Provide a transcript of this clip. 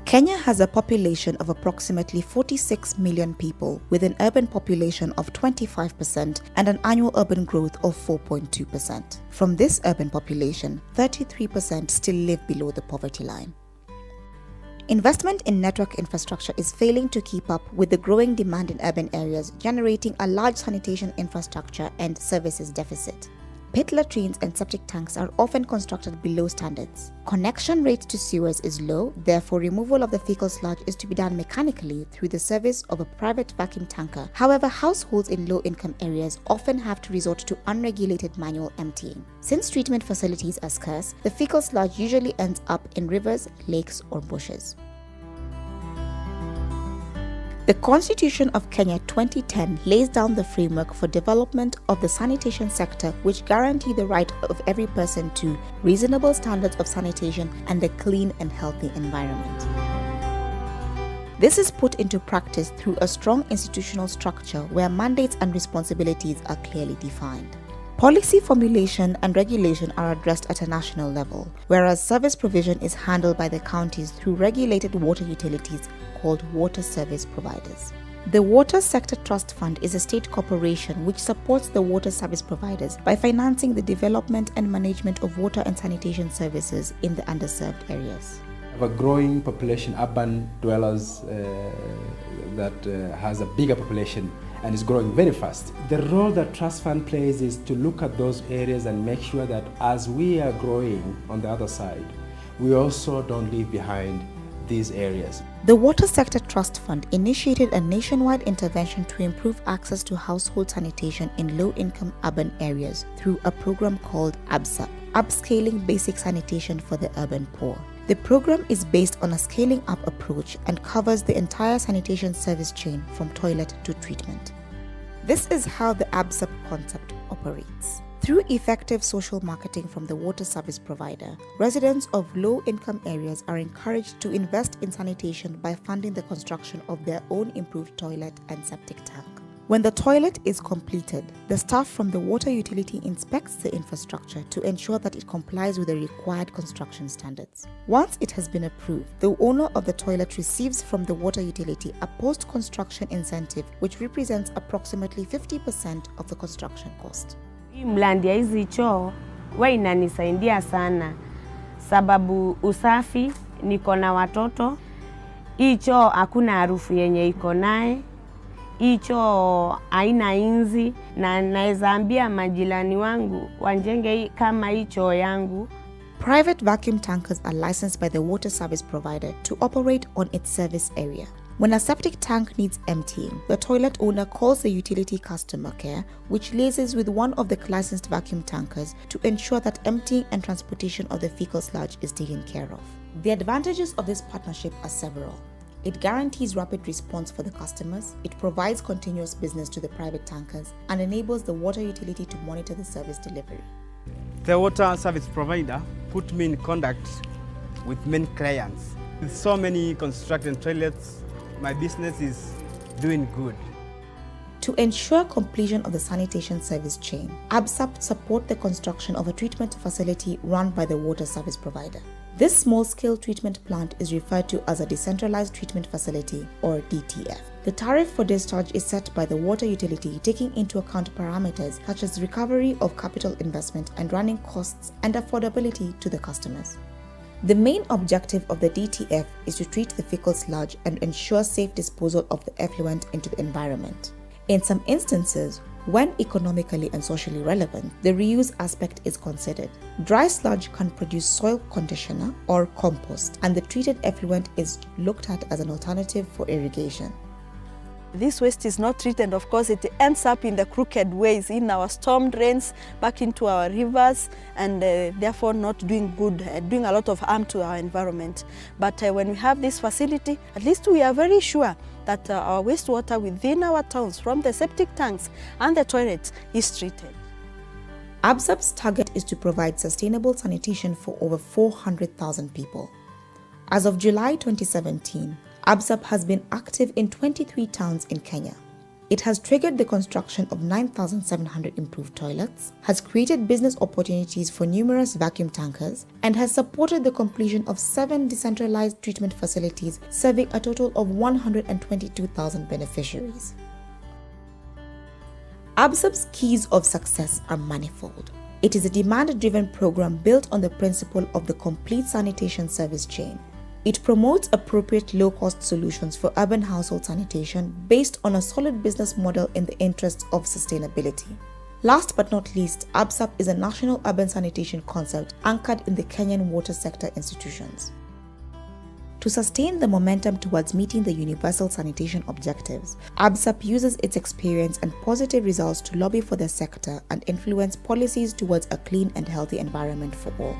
Kenya has a population of approximately 46 million people with an urban population of 25% and an annual urban growth of 4.2%. From this urban population, 33% still live below the poverty line. Investment in network infrastructure is failing to keep up with the growing demand in urban areas, generating a large sanitation infrastructure and services deficit. Pit latrines and septic tanks are often constructed below standards. Connection rate to sewers is low, therefore removal of the fecal sludge is to be done mechanically through the service of a private vacuum tanker. However, households in low-income areas often have to resort to unregulated manual emptying. Since treatment facilities are scarce, the fecal sludge usually ends up in rivers, lakes, or bushes. The Constitution of Kenya 2010 lays down the framework for development of the sanitation sector, which guarantee the right of every person to reasonable standards of sanitation and a clean and healthy environment. This is put into practice through a strong institutional structure where mandates and responsibilities are clearly defined. Policy formulation and regulation are addressed at a national level, whereas service provision is handled by the counties through regulated water utilities called water service providers. The Water Sector Trust Fund is a state corporation which supports the water service providers by financing the development and management of water and sanitation services in the underserved areas. We have a growing population, urban dwellers that has a bigger population and is growing very fast. The role that Trust Fund plays is to look at those areas and make sure that as we are growing on the other side, we also don't leave behind these areas. The Water Sector Trust Fund initiated a nationwide intervention to improve access to household sanitation in low-income urban areas through a program called UBSUP, Upscaling Basic Sanitation for the Urban Poor. The program is based on a scaling up approach and covers the entire sanitation service chain from toilet to treatment. This is how the UBSUP concept operates. Through effective social marketing from the water service provider, residents of low-income areas are encouraged to invest in sanitation by funding the construction of their own improved toilet and septic tank. When the toilet is completed, the staff from the water utility inspects the infrastructure to ensure that it complies with the required construction standards. Once it has been approved, the owner of the toilet receives from the water utility a post-construction incentive which represents approximately 50% of the construction cost. Mlandi ya hizi choo huwa inanisaidia sana sababu usafi, niko na watoto. Hii choo hakuna harufu yenye iko naye. Hii choo haina inzi na naweza ambia majirani wangu wanjenge kama hii choo yangu. Private vacuum tankers are licensed by the water service provider to operate on its service area. When a septic tank needs emptying, the toilet owner calls the utility customer care, which liaises with one of the licensed vacuum tankers to ensure that emptying and transportation of the fecal sludge is taken care of. The advantages of this partnership are several. It guarantees rapid response for the customers, it provides continuous business to the private tankers, and enables the water utility to monitor the service delivery. The water service provider put me in contact with many clients. With so many constructed toilets, my business is doing good. To ensure completion of the sanitation service chain, UBSUP support the construction of a treatment facility run by the water service provider. This small-scale treatment plant is referred to as a decentralized treatment facility or DTF. The tariff for discharge is set by the water utility taking into account parameters such as recovery of capital investment and running costs and affordability to the customers. The main objective of the DTF is to treat the fecal sludge and ensure safe disposal of the effluent into the environment. In some instances, when economically and socially relevant, the reuse aspect is considered. Dry sludge can produce soil conditioner or compost, and the treated effluent is looked at as an alternative for irrigation. This waste is not treated, of course, it ends up in the crooked ways, in our storm drains, back into our rivers, and therefore not doing good, doing a lot of harm to our environment. But when we have this facility, at least we are very sure that our wastewater within our towns, from the septic tanks and the toilets, is treated. UBSUP's target is to provide sustainable sanitation for over 400,000 people. As of July 2017, UBSUP has been active in 23 towns in Kenya. It has triggered the construction of 9,700 improved toilets, has created business opportunities for numerous vacuum tankers, and has supported the completion of 7 decentralized treatment facilities serving a total of 122,000 beneficiaries. UBSUP's keys of success are manifold. It is a demand-driven program built on the principle of the complete sanitation service chain. It promotes appropriate low-cost solutions for urban household sanitation based on a solid business model in the interests of sustainability. Last but not least, UBSUP is a national urban sanitation concept anchored in the Kenyan water sector institutions. To sustain the momentum towards meeting the universal sanitation objectives, UBSUP uses its experience and positive results to lobby for the sector and influence policies towards a clean and healthy environment for all.